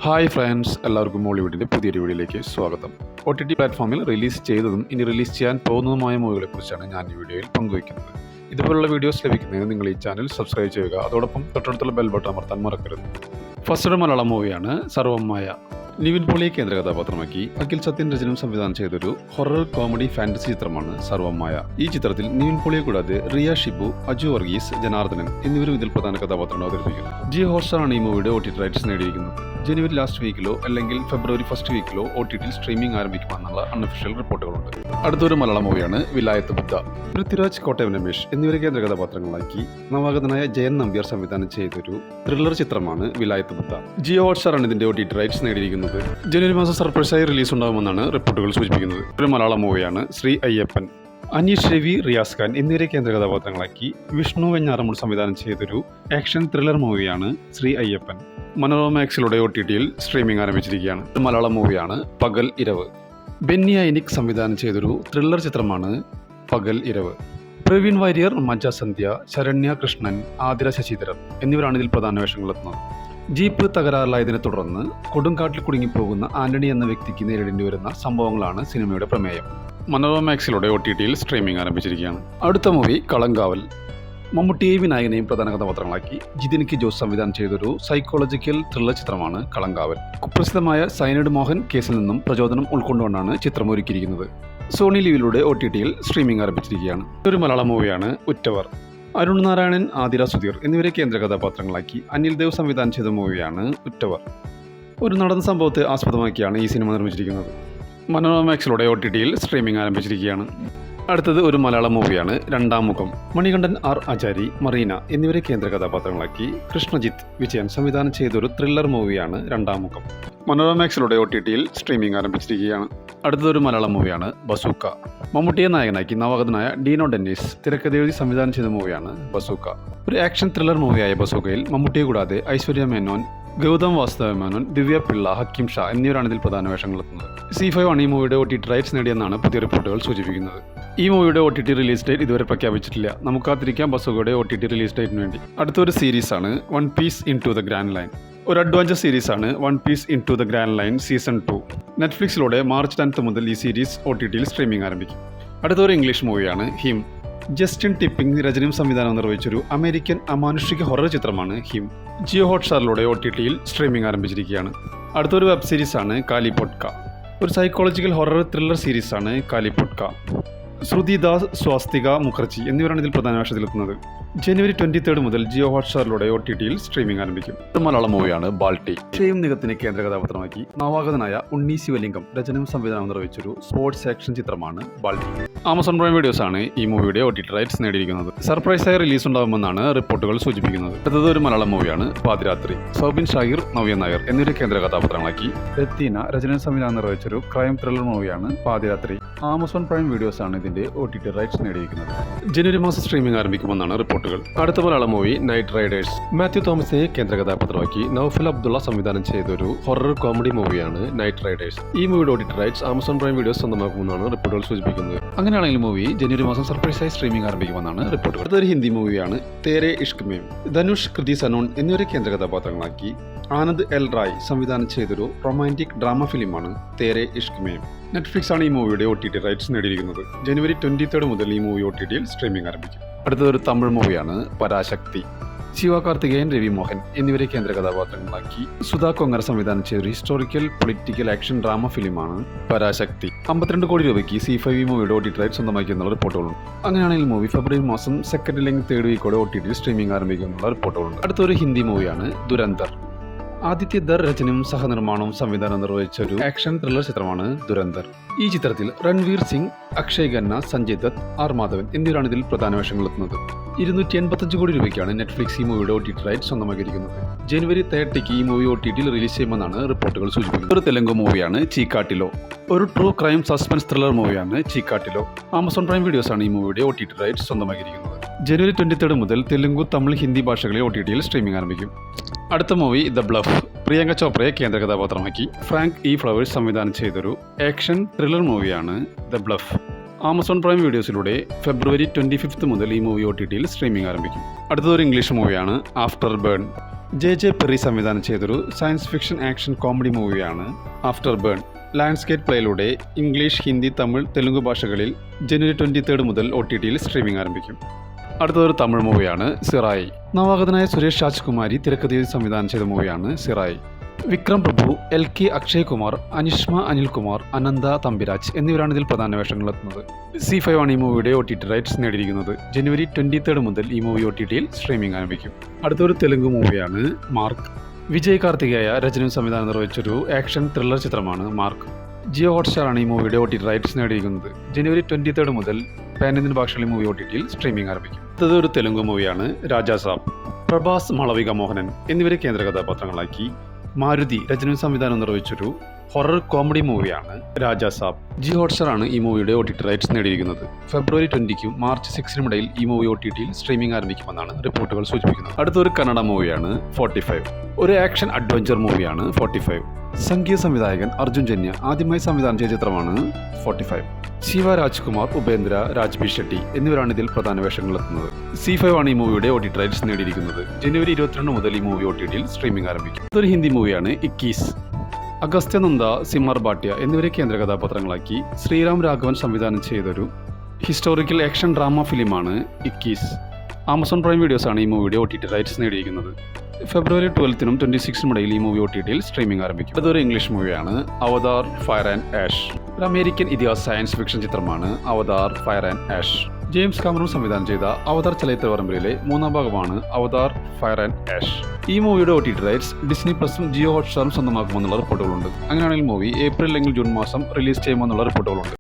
Hi friends, എല്ലാവർക്കും മോളിവുഡിൻ്റെ പുതിയൊരു വീഡിയോയിലേക്ക് സ്വാഗതം. OTT പ്ലാറ്റ്ഫോമിൽ റിലീസ് ചെയ്തതും ഇനി റിലീസ് ചെയ്യാൻ പോകുന്നതുമായ മൂവികളെക്കുറിച്ചാണ് ഞാൻ ഈ വീഡിയോയിൽ പങ്കുവയ്ക്കുന്നത്. ഇതുപോലുള്ള വീഡിയോസ് ലഭിക്കുന്നതിന് നിങ്ങൾ ഈ ചാനൽ സബ്സ്ക്രൈബ് ചെയ്യുക. അതോടൊപ്പം തൊട്ടടുത്തുള്ള ബെൽ ബട്ടൺ അമർത്താൻ മറക്കരുത്. ഫസ്റ്റ് ഒരു മലയാളം മൂവിയാണ് സർവമായ. നിവിൻ പോളിയെ കേന്ദ്ര കഥാപാത്രമാക്കി അഖിൽ സത്യൻ രചനം സംവിധാനം ചെയ്തൊരു ഹൊറർ കോമഡി ഫാന്റസി ചിത്രമാണ് സർവമായ. ഈ ചിത്രത്തിൽ നിവിൻ പോളിയെ കൂടാതെ റിയ ഷിബു, അജു വർഗീസ്, ജനാർദ്ദനൻ എന്നിവരും ഇതിൽ പ്രധാന കഥാപാത്രങ്ങൾ അവതരിപ്പിക്കുന്നു. ജിയോ ഹോട്ട്സ്റ്റാറാണ് ഈ മൂവിയുടെ OTT റൈറ്റ്സ് നേടിയിരിക്കുന്നത്. ജനുവരി ലാസ്റ്റ് വീക്കിലോ അല്ലെങ്കിൽ ഫെബ്രുവരി ഫസ്റ്റ് വീക്കിലോ OTT സ്ട്രീമിംഗ് ആരംഭിക്കുമെന്നുള്ള അൺഒഫീഷ്യൽ റിപ്പോർട്ടുകളുണ്ട്. അടുത്തൊരു മലയാളം മൂവിയാണ് വിലായത്ത് ബുദ്ധ. പൃഥ്വിരാജ്, കോട്ടയം രമേശ് എന്നിവരെ കേന്ദ്ര കഥാപാത്രങ്ങളാക്കി നവാഗതനായ ജയൻ നമ്പ്യാർ സംവിധാനം ചെയ്തൊരു ത്രില്ലർ ചിത്രമാണ് വിലായത്ത് ബുദ്ധ. ജിയോ ഹോട്ട്സ്റ്റാറാണ് ഇതിന്റെ OTT റൈറ്റ്സ് നേടിയിരിക്കുന്നത്. ജനുവരി മാസം സർപ്രൈസായി റിലീസ് ഉണ്ടാകുമെന്നാണ് റിപ്പോർട്ടുകൾ സൂചിപ്പിക്കുന്നത്. ഒരു മലയാളം മൂവിയാണ് ശ്രീ അയ്യപ്പൻ. അനീഷ് രവി, റിയാസ് ഖാൻ എന്നിവരെ കേന്ദ്ര കഥാപാത്രങ്ങളാക്കി വിഷ്ണു വെഞ്ഞാറമൂട് സംവിധാനം ചെയ്തൊരു ആക്ഷൻ ത്രില്ലർ മൂവിയാണ് ശ്രീ അയ്യപ്പൻ. മനോരമ OTT സ്ട്രീമിംഗ് ആരംഭിച്ചിരിക്കുകയാണ്. ഒരു മലയാളം മൂവിയാണ് പകൽ ഇരവ്. ബെന്നി ഐനിക് സംവിധാനം ചെയ്തൊരു ത്രില്ലർ ചിത്രമാണ് പകൽ ഇരവ്. പ്രവീൺ വാര്യർ, മജ സന്ധ്യ, ശരണ്യ കൃഷ്ണൻ, ആതിര ശശിധരൻ എന്നിവരാണ് ഇതിൽ പ്രധാന വേഷങ്ങളെത്തുന്നത്. ജീപ്പ് തകരാറിലായതിനെ തുടർന്ന് കൊടുങ്കാട്ടിൽ കുടുങ്ങിപ്പോകുന്ന ആന്റണി എന്ന വ്യക്തിക്ക് നേരിടേണ്ടി വരുന്ന സംഭവങ്ങളാണ് സിനിമയുടെ പ്രമേയം. മനോരമ OTT സ്ട്രീമിംഗ് ആരംഭിച്ചിരിക്കുകയാണ്. അടുത്ത മൂവി കളങ്കാവൽ. മമ്മൂട്ടിയെയും വിനായകനെയും പ്രധാന കഥാപാത്രങ്ങളാക്കി ജിതിൻ കെ ജോസ് സംവിധാനം ചെയ്തൊരു സൈക്കോളജിക്കൽ ത്രില്ലർ ചിത്രമാണ് കളങ്കാവൽ. കുപ്രസിദ്ധമായ സൈനൈഡ് മോഹൻ കേസിൽ നിന്നും പ്രചോദനം ഉൾക്കൊണ്ടുകൊണ്ടാണ് ചിത്രം ഒരുക്കിയിരിക്കുന്നത്. സോണി ലിവിലൂടെ OTT സ്ട്രീമിംഗ് ആരംഭിച്ചിരിക്കുകയാണ്. ഒരു മലയാളം മൂവിയാണ് ഉറ്റവർ. അരുൺ നാരായണൻ, ആതിര സുധീർ എന്നിവരെ കേന്ദ്ര കഥാപാത്രങ്ങളാക്കി അനിൽ ദേവ് സംവിധാനം ചെയ്ത മൂവിയാണ് ഉറ്റവർ. ഒരു നടന്ന സംഭവത്തെ ആസ്പദമാക്കിയാണ് ഈ സിനിമ നിർമ്മിച്ചിരിക്കുന്നത്. മനോരമ OTT സ്ട്രീമിംഗ് ആരംഭിച്ചിരിക്കുകയാണ്. അടുത്തത് ഒരു മലയാളം മൂവിയാണ് രണ്ടാം മുഖം. മണികണ്ഠൻ, ആർ ആചാരി, മറീന എന്നിവരെ കേന്ദ്ര കഥാപാത്രങ്ങളാക്കി കൃഷ്ണജിത്ത് വിജയൻ സംവിധാനം ചെയ്തൊരു ത്രില്ലർ മൂവിയാണ് രണ്ടാം മുഖം. മനോരമ OTT സ്ട്രീമിംഗ് ആരംഭിച്ചിരിക്കുകയാണ്. അടുത്തതൊരു മലയാളം മൂവിയാണ് ബസൂക്ക. മമ്മൂട്ടിയെ നായകനാക്കി നവാഗതനായ ഡീനോ ഡെന്നീസ് തിരക്കഥ എഴുതി സംവിധാനം ചെയ്ത മൂവിയാണ് ബസൂക്ക. ഒരു ആക്ഷൻ ത്രില്ലർ മൂവിയായ ബസൂക്കയിൽ മമ്മൂട്ടിയെ കൂടാതെ ഐശ്വര്യ മേനോൻ, ഗൗതം വാസുദേവ മേനോൻ, ദിവ്യ പിള്ള, ഹക്കീം ഷാ എന്നിവരാണ് ഇതിൽ പ്രധാന വേഷങ്ങളെത്തുന്നത്. C5 ആണ് ഈ മൂവിയുടെ OTT റൈറ്റ്സ് നേടിയെന്നാണ് പുതിയ റിപ്പോർട്ടുകൾ സൂചിപ്പിക്കുന്നത്. ഈ മൂവിയുടെ OTT റിലീസ് ഡേറ്റ് ഇതുവരെ പ്രഖ്യാപിച്ചിട്ടില്ല. നമുക്ക് കാത്തിരിക്കാം ബസൂക്കയുടെ OTT റിലീസ് ഡേറ്റിന് വേണ്ടി. അടുത്തൊരു സീരീസാണ് one piece into the grand line. ഒരു അഡ്വഞ്ചർ സീരീസാണ് one piece into the grand line season 2. നെറ്റ്ഫ്ലിക്സിലൂടെ മാർച്ച് 10 മുതൽ ഈ സീരീസ് OTT സ്ട്രീമിംഗ് ആരംഭിക്കും. അടുത്തൊരു ഇംഗ്ലീഷ് മൂവിയാണ് ഹിം. ജസ്റ്റിൻ ടിപ്പിംഗ് രചനയും സംവിധാനം നിർവഹിച്ചൊരു അമേരിക്കൻ അമാനുഷിക ഹൊറർ ചിത്രമാണ് ഹിം. ജിയോ ഹോട്ട്സ്റ്റാറിലൂടെ OTT സ്ട്രീമിംഗ് ആരംഭിച്ചിരിക്കുകയാണ്. അടുത്തൊരു വെബ് സീരീസാണ് കാലിപോട്ക. ഒരു സൈക്കോളജിക്കൽ ഹൊറർ ത്രില്ലർ സീരീസാണ് കാലിപോട്ക. ശ്രുതി ദാസ്, സ്വാസ്തിക മുഖർജി എന്നിവരാണ് ഇതിൽ പ്രധാന വേഷത്തിലെത്തുന്നത്. ജനുവരി 23 മുതൽ ജിയോ ഹോട്ട്സ്റ്റാറിലൂടെ OTT സ്ട്രീമിംഗ് ആരംഭിക്കും. ഒരു മലയാളം മൂവിയാണ് ബാൾട്ടി. ഷെയും നികത്തിനെ കേന്ദ്ര കഥാപാത്രമാക്കി നവാഗതനായ ഉണ്ണി ശിവലിംഗം രചനയും സംവിധാനം നിർവഹിച്ചൊരു സ്പോർട്സ് ആക്ഷൻ ചിത്രമാണ് ബാൾട്ടി. ആമസോൺ പ്രൈം വീഡിയോസ് ആണ് ഈ മൂവിയുടെ OTT റൈറ്റ്സ് നേടിയിരിക്കുന്നത്. സർപ്രൈസായി റിലീസ് ഉണ്ടാകുമെന്നാണ് റിപ്പോർട്ടുകൾ സൂചിപ്പിക്കുന്നത്. അടുത്തത് ഒരു മലയാളം മൂവിയാണ് പാതിരാത്രി. സൗബിൻ ഷാഹിർ, നവ്യ നായർ എന്നിവരെ കേന്ദ്ര കഥാപാത്രമാക്കി രത്തീന രചനയും സംവിധാനം നിർവഹിച്ചൊരു ക്രൈം ത്രില്ലർ മൂവിയാണ് പാതിരാത്രി. ആമസോൺ പ്രൈം വീഡിയോസ് ആണ് ഇതിന്റെ OTT റൈറ്റ്സ് നേടിയിരിക്കുന്നത്. ജനുവരി മാസം സ്ട്രീമിംഗ് ആരംഭിക്കുമെന്നാണ് റിപ്പോർട്ടുകൾ. അടുത്ത Malayalam movie night riders. Mathew തോമസിനെ കേന്ദ്ര കഥാപാത്രമാക്കി നൗഫൽ അബ്ദുള്ള സംവിധാനം ചെയ്തൊരു ഹൊറർ കോമഡി മൂവിയാണ് നൈറ്റ് റൈഡേഴ്സ്. ഈ മൂവിയുടെ OTT rights Amazon Prime videos സ്വന്തമാക്കുമെന്നാണ് റിപ്പോർട്ടുകൾ സൂചിപ്പിക്കുന്നത്. അങ്ങനെയാണെങ്കിൽ മൂവി ജനുവരി മാസം സർപ്രൈസായി സ്ട്രീമിംഗ് ആരംഭിക്കുമെന്നാണ് റിപ്പോർട്ടുകൾ. അടുത്തൊരു ഹിന്ദി മൂവിയാണ് തേരെ ഇഷ്ക് മേം. ധനുഷ്, കൃതി സനോൺ എന്നിവരെ കേന്ദ്ര കഥാപാത്രങ്ങളാക്കി ആനന്ദ് എൽ റായ് സംവിധാനം ചെയ്തൊരു റൊമാൻറ്റിക് ഡ്രാമ ഫിലിമാണ് തേരെ ഇഷ്ക് മേം. നെറ്റ്ഫ്ലിക്സ് ആണ് ഈ മൂവിയുടെ OTT റൈറ്റ്സ് നേടിയിരിക്കുന്നത്. ജനുവരി 23 മുതൽ ഈ മൂവി OTT സ്ട്രീമിംഗ് ആരംഭിക്കും. അടുത്തൊരു തമിഴ് മൂവിയാണ് പരാശക്തി. ശിവ കാർത്തികേയൻ, രവി മോഹൻ എന്നിവരെ കേന്ദ്ര കഥാപാത്രങ്ങളാക്കി സുധാ കൊങ്ങര സംവിധാനം ചെയ്ത ഒരു ഹിസ്റ്റോറിക്കൽ പൊളിറ്റിക്കൽ ആക്ഷൻ ഡ്രാമ ഫിലിമാണ് പരാശക്തി. 52 കോടി രൂപയ്ക്ക് C5 ഈ മൂവിയുടെ OTT റൈറ്റ് സ്വന്തമാക്കി എന്നുള്ള റിപ്പോർട്ടുകളുണ്ട്. അങ്ങനെയാണെങ്കിൽ മൂവി ഫെബ്രുവരി മാസം സെക്കൻഡ് അല്ലെങ്കിൽ തേർഡ് വീക്കോടെ OTT സ്ട്രീമിംഗ് ആരംഭിക്കുമെന്നുള്ള റിപ്പോർട്ടുകളുണ്ട്. അടുത്തൊരു ഹിന്ദി മൂവിയാണ് ദുരന്തർ. ആദിത്യ ദർ രചനയും സഹനിർമ്മാണവും സംവിധാനം നിർവഹിച്ച ഒരു ആക്ഷൻ ത്രില്ലർ ചിത്രമാണ് ദുരന്തർ. ഈ ചിത്രത്തിൽ രൺവീർ സിംഗ്, അക്ഷയ് ഖന്ന, സഞ്ജയ് ദത്ത്, ആർ മാധവൻ എന്നിവരാണ് ഇതിൽ പ്രധാന വേഷങ്ങളെത്തുന്നത്. 285 കോടി രൂപയ്ക്കാണ് നെറ്റ്ഫ്ലിക്സ് ഈ മൂവിയുടെ OTT റൈറ്റ് സ്വന്തമാക്കിയിരിക്കുന്നത്. ജനുവരി 30 ഈ മൂവി OTT റിലീസ് ചെയ്യുമെന്നാണ് റിപ്പോർട്ടുകൾ സൂചിപ്പിക്കുന്നത്. ഒരു തെലുങ്ക് മൂവിയാണ് ചീക്കാട്ടിലോ. ഒരു ട്രൂ ക്രൈം സസ്പെൻസ് ത്രില്ലർ മൂവിയാണ് ചീക്കാട്ടിലോ. ആമസോൺ പ്രൈം വീഡിയോസ് ആണ് ഈ മൂവിയുടെ OTT റൈറ്റ് സ്വന്തമാക്കിയിരിക്കുന്നത്. ജനുവരി 23 മുതൽ തെലുങ്ക്, തമിഴ്, ഹിന്ദി ഭാഷകളിൽ OTT സ്ട്രീമിംഗ് ആരംഭിക്കും. അടുത്ത മൂവി ദ ബ്ലഫ്. പ്രിയങ്ക ചോപ്രയെ കേന്ദ്ര കഥാപാത്രമാക്കി ഫ്രാങ്ക് ഇ ഫ്ലവേഴ്സ് സംവിധാനം ചെയ്തൊരു ആക്ഷൻ ത്രില്ലർ മൂവിയാണ് ദ ബ്ലഫ്. ആമസോൺ പ്രൈം വീഡിയോസിലൂടെ ഫെബ്രുവരി 25 മുതൽ ഈ മൂവി OTT സ്ട്രീമിംഗ് ആരംഭിക്കും. അടുത്തതൊരു ഇംഗ്ലീഷ് മൂവിയാണ് ആഫ്റ്റർ ബേൺ. ജെ പെറി സംവിധാനം ചെയ്തൊരു സയൻസ് ഫിക്ഷൻ ആക്ഷൻ കോമഡി മൂവിയാണ് ആഫ്റ്റർ ബേൺ. ലാൻഡ്സ്കേപ്പ് പ്ലേയിലൂടെ ഇംഗ്ലീഷ്, ഹിന്ദി, തമിഴ്, തെലുങ്ക് ഭാഷകളിൽ ജനുവരി 23 മുതൽ OTTയിൽ സ്ട്രീമിംഗ് ആരംഭിക്കും. അടുത്തൊരു തമിഴ് മൂവിയാണ് സിറായി. നവാഗതനായ സുരേഷ് രാജ്കുമാരി തിരക്കഥയിൽ സംവിധാനം ചെയ്ത മൂവിയാണ് സിറായി. വിക്രം പ്രഭു, LK അക്ഷയ് കുമാർ, അനിഷ്മ അനിൽകുമാർ, അനന്ത തമ്പിരാജ് എന്നിവരാണ് ഇതിൽ പ്രധാന വേഷങ്ങളെത്തുന്നത്. C5 ആണ് ഈ മൂവിയുടെ OTT റൈറ്റ്സ് നേടിയിരിക്കുന്നത്. ജനുവരി 23 മുതൽ ഈ മൂവി OTTയിൽ സ്ട്രീമിംഗ് ആരംഭിക്കും. അടുത്തൊരു തെലുങ്ക് മൂവിയാണ് മാർക്ക്. വിജയ് കാർത്തികേയ രചനയും സംവിധാനം നിർവഹിച്ചൊരു ആക്ഷൻ ത്രില്ലർ ചിത്രമാണ് മാർക്ക്. ജിയോ ഹോട്ട്സ്റ്റാർ ആണ് ഈ മൂവിയുടെ OTT റൈറ്റ്സ് നേടിയിരിക്കുന്നത്. ജനുവരി 23 മുതൽ പാൻ-ഇന്ത്യൻ ഭാഷകളിൽ മൂവി OTTയിൽ സ്ട്രീമിംഗ് ആരംഭിക്കും. അടുത്തൊരു തെലുങ്ക് മൂവിയാണ് രാജാ സാബ്. പ്രഭാസ്, മാളവിക മോഹനൻ എന്നിവരെ കേന്ദ്ര കഥാപാത്രങ്ങളാക്കി മാരുതി രചനയും സംവിധാനം നിർവഹിച്ചൊരു ഹൊറർ കോമഡി മൂവിയാണ് രാജാ സാബ്. ജിയോ ഹോട്ട്സ്റ്റാർ ആണ് ഈ മൂവിയുടെ OTT റൈറ്റ്സ് നേടിയിരിക്കുന്നത്. ഫെബ്രുവരി 20 മാർച്ച് 6 ഇടയിൽ ഈ മൂവി OTTയിൽ സ്ട്രീമിംഗ് ആരംഭിക്കുമെന്നാണ് റിപ്പോർട്ടുകൾ സൂചിപ്പിക്കുന്നത്. അടുത്തൊരു കന്നഡ മൂവിയാണ് 45. ഒരു ആക്ഷൻ അഡ്വഞ്ചർ മൂവിയാണ് 45. സംഗീത സംവിധായകൻ അർജുൻ ജന്യ ആദ്യമായി സംവിധാനം ചെയ്ത ചിത്രമാണ് 45. ശിവ രാജ്കുമാർ, ഉപേന്ദ്ര, രാജ്ബി ഷെട്ടി എന്നിവരാണ് ഇതിൽ പ്രധാന വേഷങ്ങളെത്തുന്നത്. C5 ആണ് ഈ മൂവിയുടെ OTT റൈറ്റ്സ് നേടിയിരിക്കുന്നത്. ജനുവരി 22 മുതൽ ഈ മൂവി OTTയിൽ സ്ട്രീമിംഗ് ആരംഭിക്കും. ഇതൊരു ഹിന്ദി മൂവിയാണ് ഇക്കീസ്. അഗസ്ത്യ നന്ദ, സിമർ ഭാട്ടിയ എന്നിവരെ കേന്ദ്ര കഥാപാത്രങ്ങളാക്കി ശ്രീറാം രാഘവൻ സംവിധാനം ചെയ്തൊരു ഹിസ്റ്റോറിക്കൽ ആക്ഷൻ ഡ്രാമ ഫിലിമാണ് ഇക്കീസ്. ആമസോൺ പ്രൈം വീഡിയോസ് ആണ് ഈ മൂവിയുടെ OTT റൈറ്റ്സ് നേടിയിരിക്കുന്നത്. ഫെബ്രുവരി 12 26 ഇടയിൽ ഈ മൂവി OTTയിൽ സ്ട്രീമിംഗ് ആരംഭിക്കും. അതൊരു ഇംഗ്ലീഷ് മൂവിയാണ് അവതാർ ഫയർ ആൻഡ് ആഷ്. ഒരു അമേരിക്കൻ ഇതിഹാസ സയൻസ് ഫിക്ഷൻ ചിത്രമാണ് Avatar fire and ash. James Cameron സംവിധാനം ചെയ്ത അവതാർ ചലച്ചിത്ര പരമ്പരയിലെ 3ാം ഭാഗമാണ് അവതാർ ഫയർ ആൻഡ് ആഷ്. ഈ മൂവിയുടെ OTT റൈറ്റ്സ് ഡിസ്നി പ്ലസും ജിയോ ഹോട്ട്സ്റ്റാറും സ്വന്തമാക്കുമെന്നുള്ള റിപ്പോർട്ടുകളുണ്ട്. അങ്ങനെയാണെങ്കിൽ മൂവി ഏപ്രിൽ അല്ലെങ്കിൽ ജൂൺ മാസം റിലീസ് ചെയ്യുമെന്നുള്ള റിപ്പോർട്ടുകളുണ്ട്.